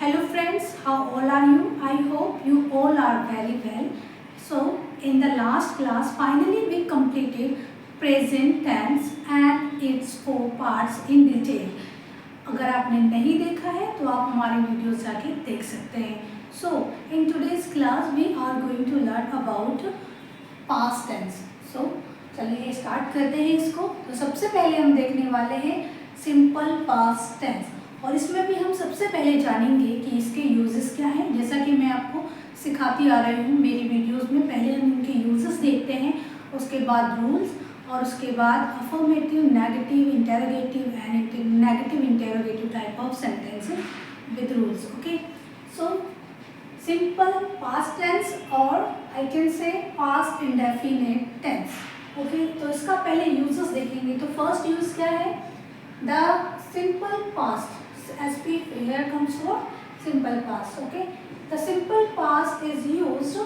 Hello friends, how all are you? I hope you all are very well. So in the last class, finally we completed present tense and its four parts in detail. अगर आपने नहीं देखा है तो आप हमारे video जाके देख सकते हैं. So in today's class we are going to learn about past tense. So चलिए स्टार्ट करते हैं इसको. तो सबसे पहले हम देखने वाले हैं सिंपल पास्ट टेंस और इसमें भी हम सबसे पहले जानेंगे कि इसके यूजेस क्या हैं. जैसा कि मैं आपको सिखाती आ रही हूँ मेरी वीडियोस में, पहले हम इनके यूजेस देखते हैं, उसके बाद रूल्स और उसके बाद affirmative, negative, interrogative and negative interrogative type of sentences with rules. Okay, so simple past tense और I can say past indefinite tense. Okay, तो इसका पहले यूजेस देखेंगे. तो फर्स्ट यूज क्या है? The simple past. SP here comes for simple past. Okay, the simple past is used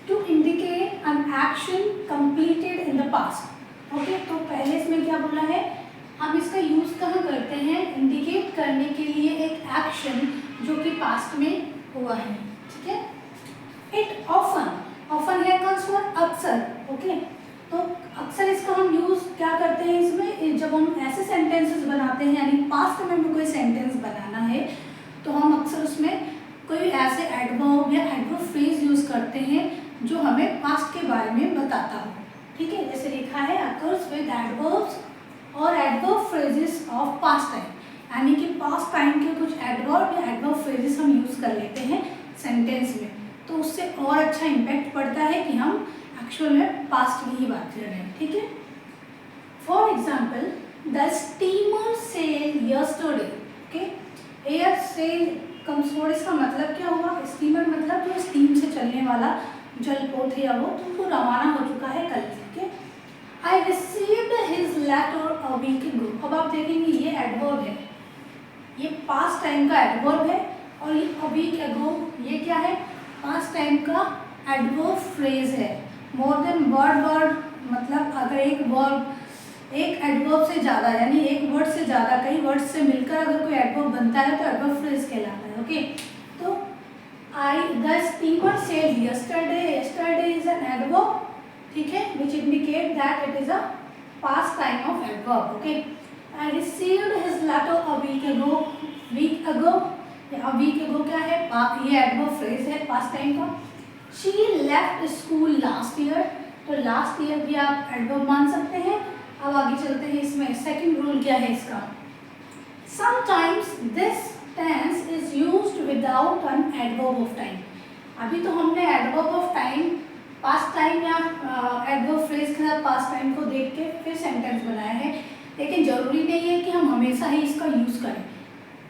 to indicate an action completed in the past. Okay, तो पहले इसमें क्या बोला है? हम इसका यूज कहाँ करते हैं? इंडिकेट करने के लिए एक एक्शन जो कि पास्ट में हुआ है. ठीक है. इट ऑफन है comes for अक्सर. ओके, तो अक्सर इसका हम यूज क्या करते हैं इसमें, जब हम ऐसे सेंटेंसेस बनाते हैं, यानी पास्ट में हमें कोई सेंटेंस बनाना है तो हम अक्सर उसमें कोई ऐसे एडवर्ब या एडवर्ब फ्रेज यूज करते हैं जो हमें पास्ट के बारे में बताता हो. ठीक है, जैसे लिखा है अकर्स विद एडवर्ब्स और adverb phrases of past time, यानी कि पास्ट टाइम के कुछ एडवर्ब या एडवर्ब फ्रेजेस हम यूज कर लेते हैं सेंटेंस में, तो उससे और अच्छा इम्पैक्ट पड़ता है कि हम एक्चुअल में पास्ट की ही बात कर रहे हैं. ठीक है. For example, the steamer sail yesterday. Okay, air sail comes for, इसका मतलब क्या हुआ? स्टीमर मतलब जो स्टीम से चलने वाला जलपोत है या वो रवाना हो चुका है कल. ठीक है. I received his letter a week ago. अब आप देखेंगे ये एडवर्ब है, ये पास्ट टाइम का एडवर्ब है और ये अ वीक अगो ये क्या है? पास्ट टाइम का एडवर्ब फ्रेज है. मोर देन वर्ड मतलब अगर एक वर्ब एक एडवर्ब से ज़्यादा, यानी एक वर्ड से ज़्यादा कई वर्ड से मिलकर अगर कोई एडवर्ब बनता है तो एडवर्ब फ्रेज कहलाता है. ओके, तो the steamer sailed yesterday. Yesterday is an adverb. ठीक है, which indicate that it is a past time of adverb. Okay, I received his letter a week ago. Week ago या week ago क्या है? ये adverb phrase है past time का. She left school last year. तो last year भी आप adverb मान सकते हैं. अब आगे चलते हैं. इसमें सेकंड रूल क्या है इसका? Sometimes this tense is used without an adverb of time. अभी तो हमने adverb of time past time या एडवर्ब फ्रेज के साथ पास्ट टाइम को देख के फिर सेंटेंस बनाया है, लेकिन जरूरी नहीं है कि हम हमेशा ही इसका यूज करें.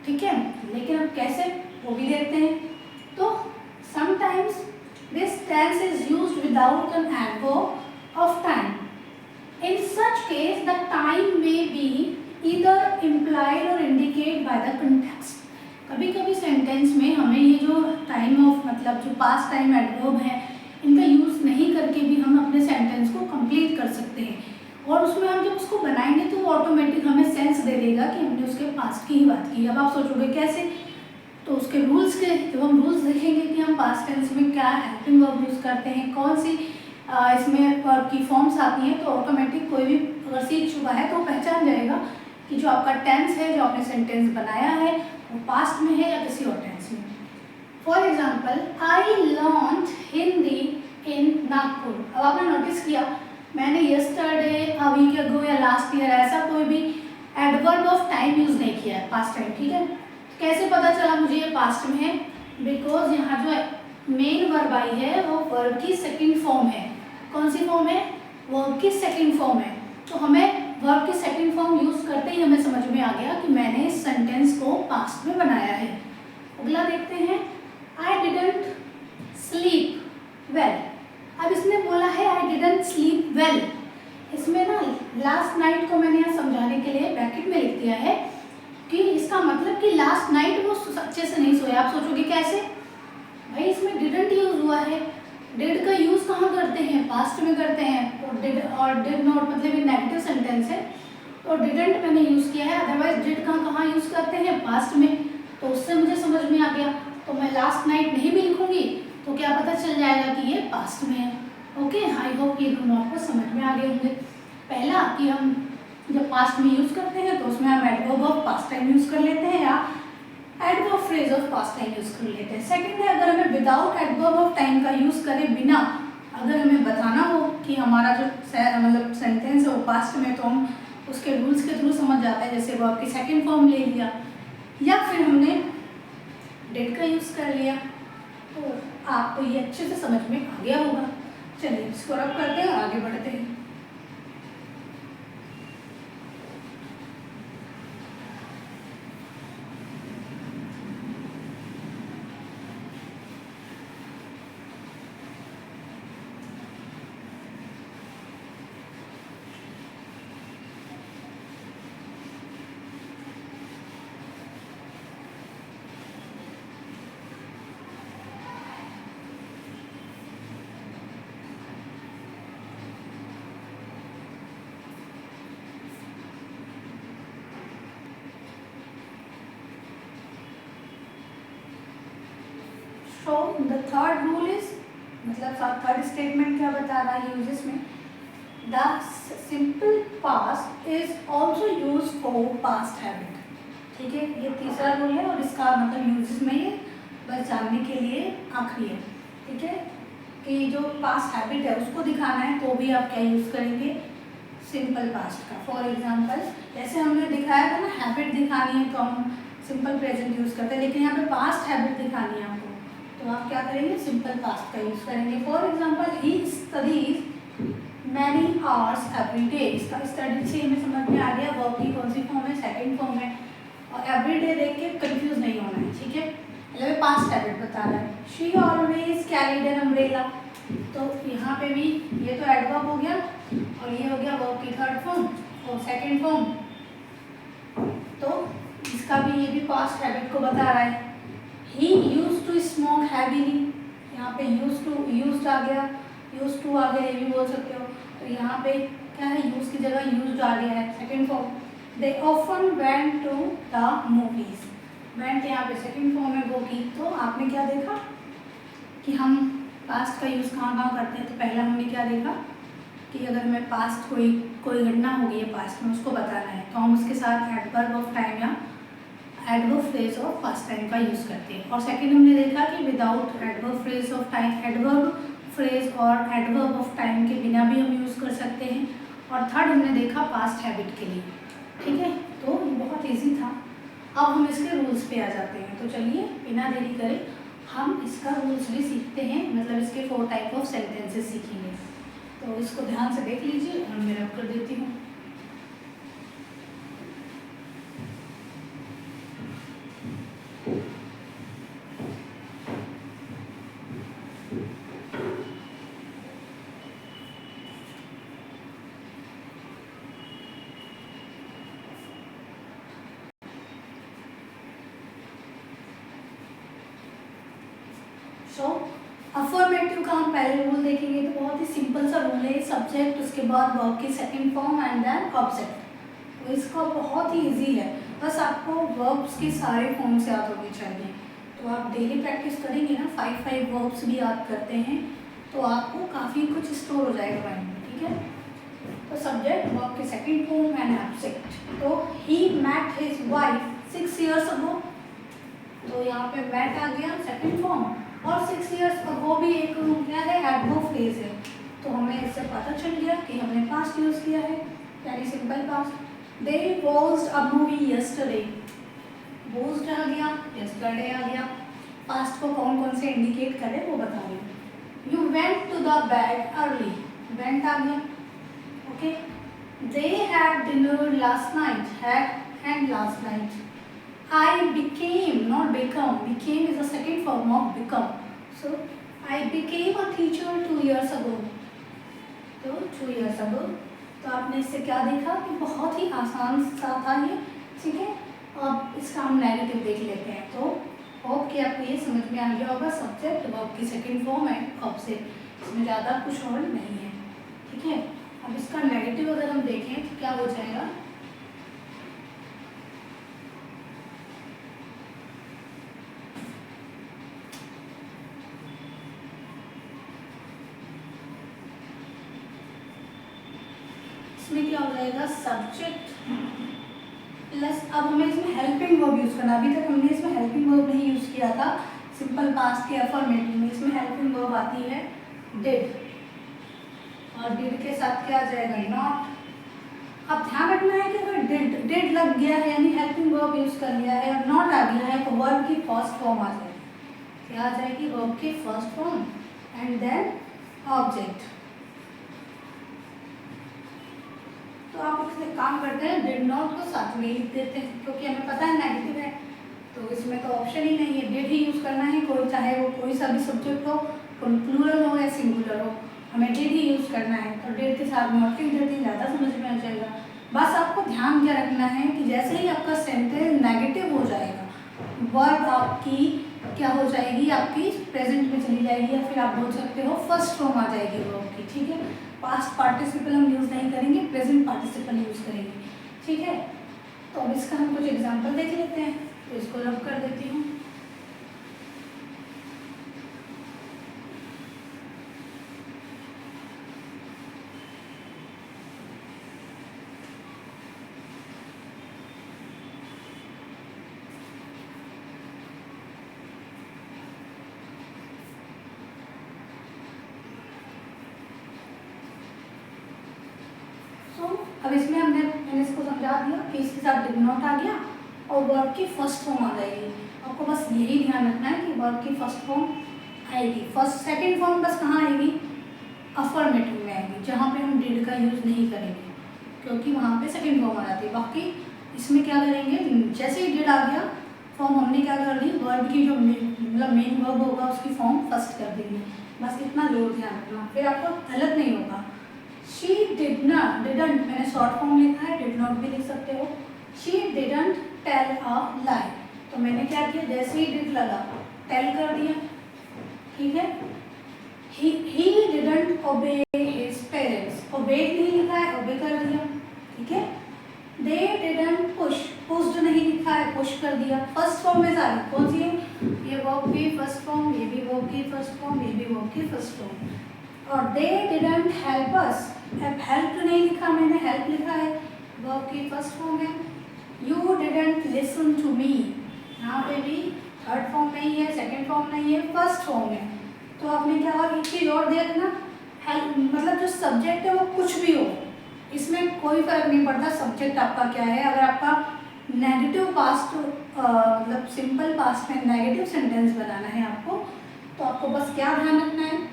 ठीक है, लेकिन अब कैसे वो भी देखते हैं. तो sometimes this tense is used without an adverb of time. In such case, the time may be either implied or indicated by the context. कभी कभी सेंटेंस में हमें ये जो टाइम ऑफ मतलब जो पास्ट टाइम एडवर्ब है इनका यूज़ नहीं करके भी हम अपने सेंटेंस को कंप्लीट कर सकते हैं, और उसमें हम जब उसको बनाएंगे तो वो ऑटोमेटिक हमें सेंस दे देगा कि हमने उसके पास्ट की ही बात की. अब आप सोचोगे कैसे? तो उसके रूल्स के जब हम रूल्स देखेंगे कि हम पास्ट टेंस में क्या हेल्पिंग वर्ब यूज़ करते हैं, कौन सी इसमें वर्ब की फॉर्म्स आती हैं, तो ऑटोमेटिक कोई भी अगर सीख चुका है तो वो पहचान जाएगा कि जो आपका टेंस है, जो आपने सेंटेंस बनाया है, वो पास्ट में है या किसी और टेंस में. For example, I learned Hindi in Nagpur. अब आपने नोटिस किया मैंने यस्टरडे, अ वीक अगो या लास्ट ईयर ऐसा कोई भी एडवर्ब ऑफ टाइम यूज़ नहीं किया है पास्ट टाइम. ठीक है, कैसे पता चला मुझे ये पास्ट में है? बिकॉज यहाँ जो मेन वर्ब आई है वो वर्ब की सेकंड फॉर्म है. कौन सी फॉर्म है? वर्ब की सेकंड फॉर्म है. तो हमें वर्ब की सेकंड फॉर्म यूज करते ही हमें समझ में आ गया कि मैंने इस सेंटेंस को पास्ट में बनाया है. अगला देखते हैं, आई डिडंट स्लीप वेल. अब इसने बोला है आई डिडंट स्लीप वेल. इसमें ना लास्ट नाइट को मैंने यहाँ समझाने के लिए ब्रैकेट में लिख दिया है कि इसका मतलब कि लास्ट नाइट वो अच्छे से नहीं सोया. आप सोचोगे कैसे? भाई इसमें डिडंट यूज हुआ है. डिड का यूज कहाँ करते हैं? पास्ट में करते हैं. और डिड नॉट मतलब ये नेगेटिव सेंटेंस है तो डिडंट मैंने यूज़ किया है, अदरवाइज डिड कहाँ यूज़ करते हैं, पास्ट में, तो उससे मुझे समझ में आ गया। तो मैं लास्ट नाइट नहीं भी लिखूंगी तो क्या पता चल जाएगा कि ये पास्ट में है। ओके, आई होप ये दोनों आपको समझ में आ गए होंगे। पहला कि हम जब पास्ट में यूज़ करते हैं तो उसमें हम adverb of past time use कर लेते हैं या adverb phrase of past time use कर लेते हैं। सेकंड है, अगर हमें विदाउट एडवर्ब ऑफ टाइम का यूज़ करें, बिना, अगर हमें बताना हो कि हमारा जो मतलब सेंटेंस है वो पास्ट में, तो हम उसके रूल्स के थ्रू समझ जाते हैं। जैसे वर्ब की सेकंड फॉर्म ले लिया या फिर हमने डिड का यूज़ कर लिया, तो आपको ये अच्छे से समझ में आ गया होगा। चलिए इसको रब करते हैं और आगे बढ़ते हैं। So the third rule is, मतलब थर्ड स्टेटमेंट क्या बता रहा है यूजेस में, the simple past is also use for past habit. ठीक है, ये तीसरा रूल है और इसका मतलब यूजेस में ये बस जानने के लिए आखिरी है। ठीक है, कि जो पास्ट हैबिट है उसको दिखाना है तो भी आप क्या यूज़ करेंगे, सिंपल पास्ट का। फॉर एग्जाम्पल जैसे हमने दिखाया था ना, हैबिट दिखानी है तो हम सिंपल प्रेजेंट यूज़ करते हैं, लेकिन यहाँ पे पास्ट हैबिट दिखानी है आपको तो आप क्या करेंगे, सिंपल पास्ट का यूज़ करेंगे। For example he studies many hours every day. इसका स्टडी से हमें समझ में आ गया वर्ब की कौन सी फॉर्म है, सेकेंड फॉर्म है, और एवरी डे देख के कन्फ्यूज नहीं होना है। ठीक है, मतलब पास्ट हैबिट बता रहा है। She always carried an umbrella, तो यहाँ पे भी ये तो एडवर्ब हो गया और ये हो गया वर्ब की थर्ड फॉर्म और सेकेंड फॉर्म, तो इसका भी ये भी पास्ट हैबिट को बता रहा है। He used to smoke heavily, यहाँ पे used आ गया, used to आ गया, ये भी बोल सकते हो। तो यहाँ पे क्या है, use की जगह used आ गया है, second form. They often went to the movies, went यहाँ पे सेकेंड फॉर्म है वो की। तो आपने क्या देखा कि हम पास्ट का यूज़ कहाँ करते हैं। तो पहला हमने क्या देखा कि अगर हमें पास्ट कोई घटना हो गई है पास्ट में, उसको बताना है तो हम उसके साथ एडवर्ब ऑफ टाइम या adverb phrase of past time का यूज़ करते हैं। और सेकंड हमने देखा कि without adverb phrase of time, adverb phrase और एडवर्ब ऑफ टाइम के बिना भी हम यूज़ कर सकते हैं। और थर्ड हमने देखा पास्ट हैबिट के लिए। ठीक है, तो बहुत इजी था। अब हम इसके रूल्स पे आ जाते हैं। तो चलिए बिना देरी करे हम इसका रूल्स भी सीखते हैं, मतलब इसके 4 टाइप ऑफ सेंटेंसेस सीखेंगे। तो इसको ध्यान से देख लीजिए और मैं रब कर देती हूँ। सो अफर्मेटिव का हम पहले रूल देखेंगे तो बहुत ही सिंपल सा रूल है, सब्जेक्ट उसके बाद वर्ब की second form and then object. तो इसका बहुत ही इजी है, बस आपको वर्ब्स के सारे फॉर्म्स याद होने चाहिए। तो आप डेली प्रैक्टिस करेंगे ना, 5 वर्ब्स भी याद करते हैं तो आपको काफ़ी कुछ स्टोर हो जाएगा माइंड में। ठीक है, तो सब्जेक्ट वर्ब की सेकंड फॉर्म एंड ऑब्जेक्ट। तो he met his wife 6 years ago, तो यहाँ पे मेट आ गया सेकंड फॉर्म, और 6 years अगो भी एक क्या है, एडवर्ब फ्रेज है। तो हमें इससे पता चल गया कि हमने पास्ट यूज़ किया है, यानी simple past. They watched a movie yesterday, watched आ गया, यस्टरडे आ गया। पास्ट को कौन कौन से इंडिकेट करे वो बता रही हूँ। You went to the bed early, went आ गया। Okay, they had dinner last night, had and last night. I became, not become, became is a second form of become. So I became a teacher 2 years ago. तो 2 years ago, तो आपने इससे क्या देखा कि बहुत ही आसान सा था ये। ठीक है, अब इसका हम नेगेटिव देख लेते हैं। तो होप कि आपको ये समझ में आ गया होगा, सब्जेक्ट वर्ब की सेकंड फॉर्म है ऑब्जेक्ट, इसमें ज़्यादा कुछ और नहीं है। ठीक है, अब इसका नेगेटिव अगर हम देखें तो क्या हो जाएगा, इसमें क्या हो जाएगा, सब्जेक्ट प्लस, अब हमें इसमें हेल्पिंग वर्ब यूज़ करना। अभी तक हमने इसमें हेल्पिंग वर्ब नहीं यूज़ किया था सिंपल पास्ट के अफर्मेटिव में। इसमें हेल्पिंग वर्ब आती है डिड, और डिड के साथ क्या आ जाएगा, नॉट। अब ध्यान रखना है कि अगर डिड लग गया है यानी हेल्पिंग वर्ब यूज़ कर लिया है और नॉट आ गया है तो वर्ब की फर्स्ट फॉर्म आ जाएगी। क्या आ जाएगी, वर्ब की first form and then object. तो आप इसलिए काम करते हैं डिड नॉट को साथ में लिख देते हैं क्योंकि हमें पता है नेगेटिव है, तो इसमें तो ऑप्शन ही नहीं है, डिड ही यूज़ करना है। कोई चाहे वो कोई सा भी सब्जेक्ट हो, प्लूरल हो या सिंगुलर हो, हमें डिड ही यूज़ करना है। तो डिड के साथ नॉट लिख देते हैं, ज़्यादा समझ में आ जाएगा। बस आपको ध्यान क्या रखना है कि जैसे ही आपका सेंटेंस नेगेटिव हो जाएगा, वर्ब आपकी क्या हो जाएगी, आपकी प्रेजेंट में चली जाएगी, या फिर आप बोल सकते हो फर्स्ट फॉर्म आ जाएगी वर्ब की। ठीक है, पास्ट पार्टिसिपल हम यूज़ नहीं करेंगे, प्रेजेंट पार्टिसिपल यूज़ करेंगे। ठीक है, तो अब इसका हम कुछ एग्जांपल देख लेते हैं। तो इसको रब कर देती हूँ। अब इसमें मैंने इसको समझा दिया कि इसके साथ डिड नॉट आ गया और वर्ब की फर्स्ट फॉर्म आ जाएगी। आपको बस यही ध्यान रखना है कि वर्ब की फर्स्ट फॉर्म आएगी। सेकंड फॉर्म बस कहाँ आएगी, अफर्मेटिव में आएगी, जहाँ पे हम डिड का यूज़ नहीं करेंगे क्योंकि वहाँ पे सेकंड फॉर्म आ जाती है। बाकी इसमें क्या करेंगे, जैसे ही डिड आ गया फॉर्म हमने क्या कर ली, वर्ब की जो मतलब मेन वर्ब होगा उसकी फॉर्म फर्स्ट कर देंगे। बस इतना जरूर ध्यान रखना, फिर आपको गलत नहीं होगा। She did not, didn't मैंने शॉर्ट फॉर्म लिखा है, did not भी लिख सकते हो। She didn't tell a lie, तो मैंने क्या किया, जैसे ही did लगा tell कर दिया। ठीक है, he didn't obey his parents, obey नहीं लिखा है, obey कर दिया। ठीक है, they didn't push, pushed नहीं लिखा है, push कर दिया। फर्स्ट फॉर्म में सारी कौन सी है, ये वर्ब की फर्स्ट फॉर्म, ये भी वर्ब की फर्स्ट फॉर्म, ये भी वर्ब की फर्स्ट फॉर्म। और they didn't help us, अब हेल्प तो नहीं लिखा मैंने, हेल्प लिखा है, वर्ब की फर्स्ट फॉर्म है। You didn't listen to me, यहाँ पे भी थर्ड फॉर्म नहीं है, सेकंड फॉर्म नहीं है, फर्स्ट फॉर्म है। तो आपने क्या, और एक चीज़ और देखना, हेल्प मतलब जो सब्जेक्ट है वो कुछ भी हो, इसमें कोई फर्क नहीं पड़ता सब्जेक्ट आपका क्या है। अगर आपका नेगेटिव पास्ट मतलब सिंपल पास्ट में नेगेटिव सेंटेंस बनाना है आपको, तो आपको बस क्या ध्यान रखना है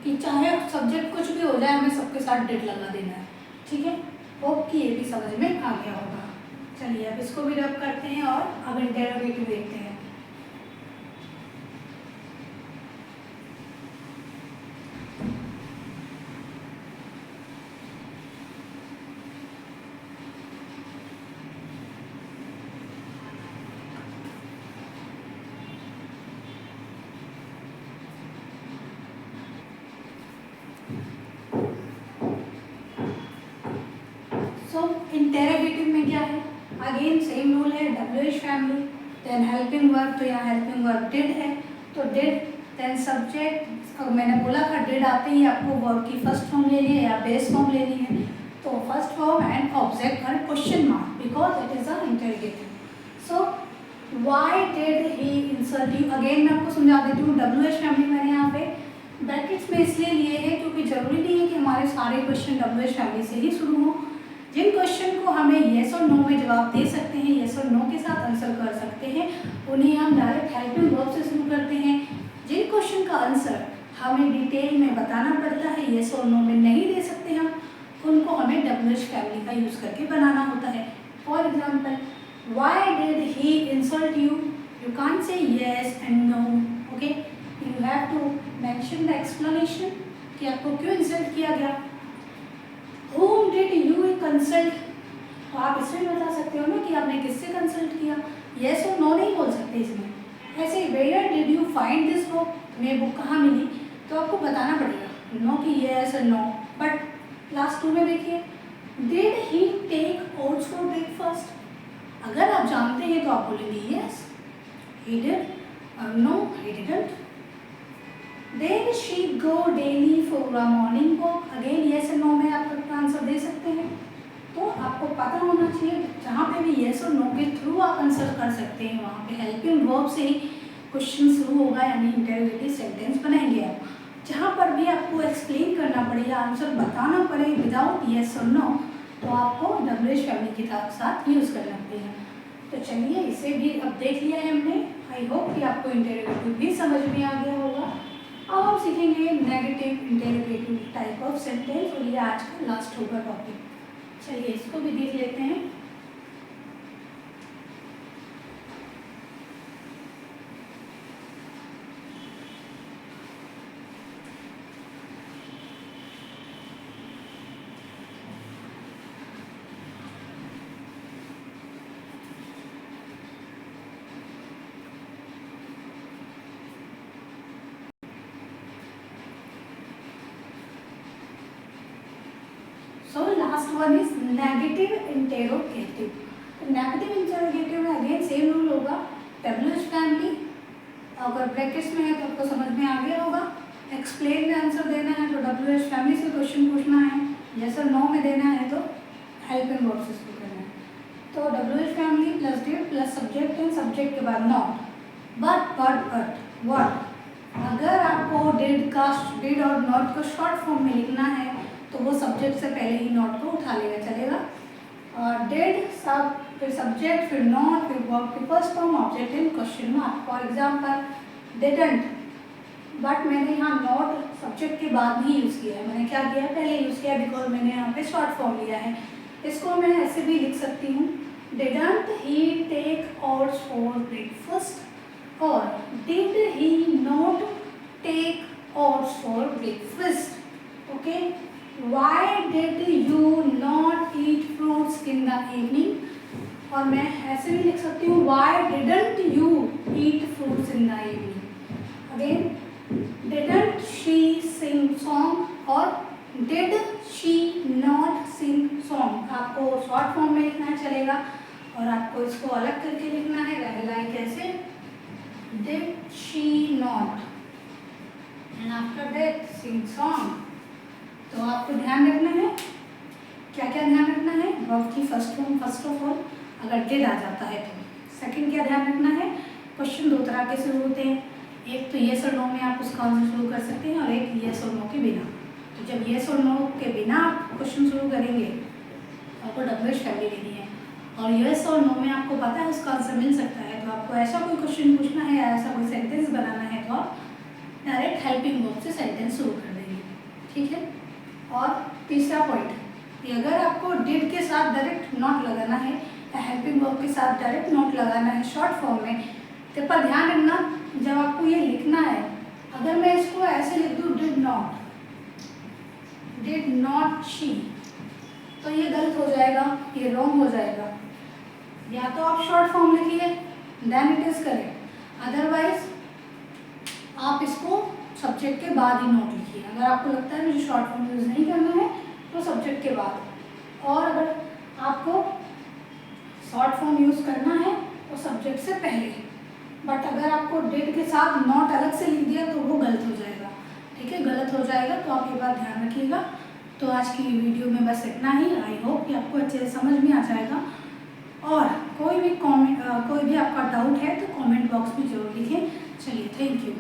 कि चाहे सब्जेक्ट कुछ भी हो जाए, हमें सबके साथ डिड लगा देना है। ठीक है, होप कि ये भी समझ में आ गया होगा। चलिए अब इसको भी रब करते हैं और अब इंटरोगेटिव देखते हैं। इंटरोगेटिव में क्या है, अगेन सेम रूल है, WH family, then helping verb, तो यहाँ हेल्पिंग वर्ब डिड है, तो डिड देन सब्जेक्ट। और मैंने बोला था डिड आते ही आपको वर्ब की फर्स्ट फॉर्म लेनी है या बेस फॉर्म लेनी है, तो फर्स्ट फॉर्म एंड ऑब्जेक्ट और question mark because it is a interrogative. So why did he insult you, again मैं आपको समझा देती हूँ। WH फैमिली मैंने यहाँ पे ब्रैकेट्स में इसलिए लिए हैं क्योंकि जरूरी नहीं है कि हमारे सारे क्वेश्चन WH फैमिली से ही शुरू हों। जिन क्वेश्चन को हमें येस और नो में जवाब दे सकते हैं, येस और नो के साथ आंसर कर सकते हैं, उन्हें हम डायरेक्ट हेल्पिंग वर्ब से शुरू करते हैं। जिन क्वेश्चन का आंसर हमें डिटेल में बताना पड़ता है, येस और नो में नहीं दे सकते हम, उनको हमें WH फैमिली का यूज़ करके बनाना होता है। For example, why did he insult you, you can't say yes and no, okay, you have to mention the explanation कि आपको क्यों इंसल्ट किया गया। Whom did you consult, तो आप इसमें बता सकते हो ना कि आपने किससे कंसल्ट किया, येस और नो नहीं बोल सकते इसमें। ऐसे where did you find this book, तुम्हें बुक कहाँ मिली, तो आपको बताना पड़ेगा नो कि येस और नो। बट क्लास 2 में देखिए, did he take oats for breakfast, अगर आप जानते हैं तो आप बोलेंगे yes he did, no he didn't। Did she go daily for a morning walk, again yes और नो में आप अपना आंसर दे सकते पता होना चाहिए। जहाँ पे भी येस और नो के थ्रू आप आंसर कर सकते हैं, वहाँ पे हेल्पिंग वर्ब से ही क्वेश्चन शुरू होगा, यानी इंटरोगेटिव सेंटेंस बनाएंगे आप। जहाँ पर भी आपको एक्सप्लेन करना पड़े या आंसर बताना पड़े विदाउट येस और नो, तो आपको डब्ल्यूएच फैमिली के साथ यूज़ करना पड़ेगा। तो चलिए इसे भी अब देख लिया है हमने। आई होप कि आपको इंटरोगेटिव भी समझ में आ गया होगा। अब हम सीखेंगे negative interrogative type of sentence, और ये आज का लास्ट होगा टॉपिक। चलिए इसको भी देख लेते हैं। So last one is negative interrogative. Negative interrogative में अगेन सेम रूल होगा, डब्ल्यूएच फैमिली, अगर ब्रैकेट्स में है तो आपको समझ में आ गया होगा। एक्सप्लेन में आंसर देना है तो डब्ल्यूएच फैमिली से क्वेश्चन पूछना है, जैसे नो में देना है तो हेल्पिंग वर्ब से इसको करना है। तो WH family plus did plus subject and subject के बाद नॉट, बट व्हाट। अगर आपको डिड और नॉट को शॉर्ट फॉर्म में लिखना है तो वो सब्जेक्ट से पहले ही नॉट को उठा लेगा, चलेगा। और डिड सब, फिर सब्जेक्ट, फिर नॉट, फिर वर्ब की first form, object in question mark. For example didn't, but मैंने यहाँ नॉट सब्जेक्ट के बाद नहीं यूज़ किया है, मैंने क्या किया है पहले यूज़ किया, बिकॉज मैंने यहाँ पे शॉर्ट फॉर्म लिया है। इसको मैं ऐसे भी लिख सकती हूँ, didn't he take oats for breakfast, और did he not take oats for breakfast. Okay, why did you not eat fruits in the evening? और मैं ऐसे भी लिख सकती हूँ, why didn't you eat fruits in the evening? Again, didn't she sing song और did she not sing song? आपको short form में लिखना चलेगा, और आपको इसको अलग करके लिखना है, लाइक कैसे, did she not and after that sing song। तो आपको ध्यान रखना है, क्या क्या ध्यान रखना है, वर्ब की first form first of all, अगर डिड आ जाता है तो। सेकंड क्या ध्यान रखना है, क्वेश्चन दो तरह के शुरू होते हैं, एक तो येस और नो में आप उसका आंसर शुरू कर सकते हैं, और एक येस और नो के बिना। तो जब येस और नो के बिना आप क्वेश्चन शुरू करेंगे तो आपको डब्ल्यूएच फैमिली लेनी है, और येस और नो में आपको पता है उसका आंसर मिल सकता है, तो आपको ऐसा कोई क्वेश्चन पूछना है या ऐसा कोई सेंटेंस बनाना है तो आप डायरेक्ट हेल्पिंग वर्ब से सेंटेंस शुरू कर देंगे, ठीक है। और तीसरा पॉइंट, कि अगर आपको डिड के साथ डायरेक्ट नॉट लगाना है या हेल्पिंग वर्ब के साथ डायरेक्ट नॉट लगाना है शॉर्ट फॉर्म में, तो पर ध्यान रखना जब आपको ये लिखना है, अगर मैं इसको ऐसे लिख दूँ डिड नॉट शी, तो ये गलत हो जाएगा, ये रॉन्ग हो जाएगा। या तो आप शॉर्ट फॉर्म लिखिए then it is correct, otherwise आप इसको सब्जेक्ट के बाद ही नोट लिखिए। अगर आपको लगता है मुझे शॉर्ट फॉर्म यूज़ नहीं करना है तो सब्जेक्ट के बाद, और अगर आपको शॉर्ट फॉर्म यूज़ करना है तो सब्जेक्ट से पहले। बट अगर आपको डिड के साथ नॉट अलग से लिख दिया तो वो गलत हो जाएगा, ठीक है, गलत हो जाएगा, तो आप ये बात ध्यान रखिएगा। तो आज की वीडियो में बस इतना ही। आई होप कि आपको अच्छे से समझ में आ जाएगा, और कोई भी आपका डाउट है तो कमेंट बॉक्स में जरूर लिखें। चलिए, थैंक यू।